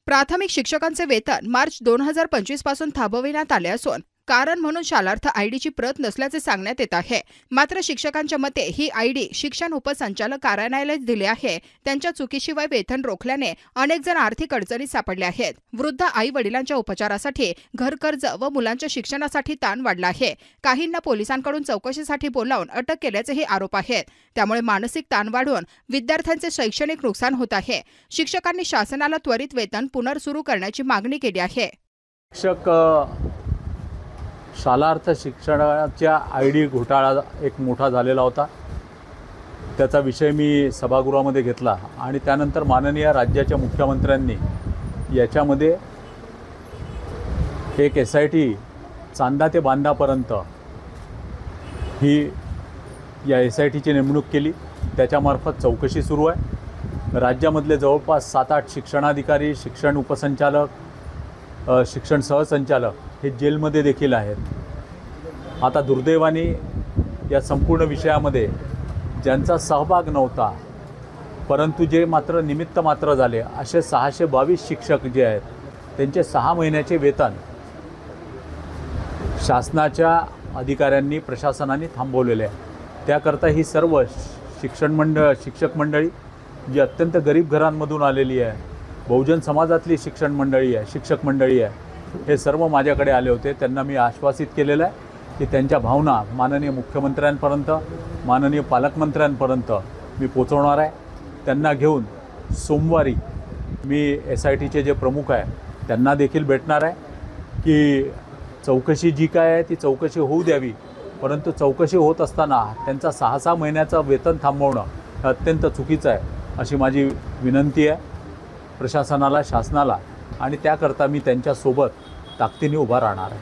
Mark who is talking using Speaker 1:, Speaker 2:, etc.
Speaker 1: प्राथमिक शिक्षकांचे वेतन मार्च 2025 पासून थांबविण्यात आले असून कारण म्हणून शालार्थ आयडीची प्रत नसल्याचे सांगण्यात येत आहे। मात्र शिक्षकांच्या मते ही आयडी शिक्षण उपसंचालक कार्यालयालाच दिली आहे। त्यांच्या चुकीशिवाय वेतन रोखल्याने अनेक जण आर्थिक अडचणीत सापडले आहेत। वृद्ध आई वडिलांच्या उपचारासाठी, घरकर्ज व मुलांच्या शिक्षणासाठी ताण वाढला आहे। काहींना पोलिसांकडून चौकशीसाठी बोलावून अटक केल्याचेही आरोप आहेत। त्यामुळे मानसिक ताण वाढून विद्यार्थ्यांचे शैक्षणिक नुकसान होत आहे। शिक्षकांनी शासनाला त्वरित वेतन पुनर्सुरू करण्याची मागणी केली आहे।
Speaker 2: शिक्षक शालार्थ शिक्षणाच्या आयडी घोटाळा एक मोठा झालेला होता। त्याचा विषय मी सभागृहामध्ये घेतला आणि त्यानंतर माननीय राज्याच्या मुख्यमंत्र्यांनी याच्यामध्ये एक SIT चांदा ते बांधापर्यंत ही या SITची नेमणूक केली। त्याच्यामार्फत चौकशी सुरू आहे। राज्यामधले जवळपास 7-8 शिक्षणाधिकारी, शिक्षण उपसंचालक, शिक्षण सहसंचालक हे जेलमध्ये देखील आहेत। आता दुर्दैवाने या संपूर्ण विषयामध्ये ज्यांचा सहभाग नव्हता परंतु जे मात्र निमित्त मात्र झाले असे 622 शिक्षक जे आहेत त्यांचे 6 महिन्याचे वेतन शासनाच्या अधिकाऱ्यांनी, प्रशासनाने थांबवलेले आहे। त्याकरता ही सर्व शिक्षक मंडळी जी अत्यंत गरीब घरांमधून आलेली आहे, बहुजन समाजातली शिक्षक मंडळी आहे, हे सर्व माझ्याकडे आले होते। त्यांना मी आश्वासित केलेलं आहे की त्यांच्या भावना माननीय मुख्यमंत्र्यांपर्यंत, माननीय पालकमंत्र्यांपर्यंत मी पोचवणार आहे। त्यांना घेऊन सोमवारी मी SITचे जे प्रमुख आहे त्यांना देखील भेटणार आहे की चौकशी जी काय आहे ती चौकशी होऊ द्यावी, परंतु चौकशी होत असताना त्यांचा 6-6 महिन्याचं वेतन थांबवणं अत्यंत चुकीचं आहे अशी माझी विनंती आहे प्रशासनाला, शासनाला, आणि त्याकरता मी त्यांच्यासोबत ताकदीने उभा राहणार आहे।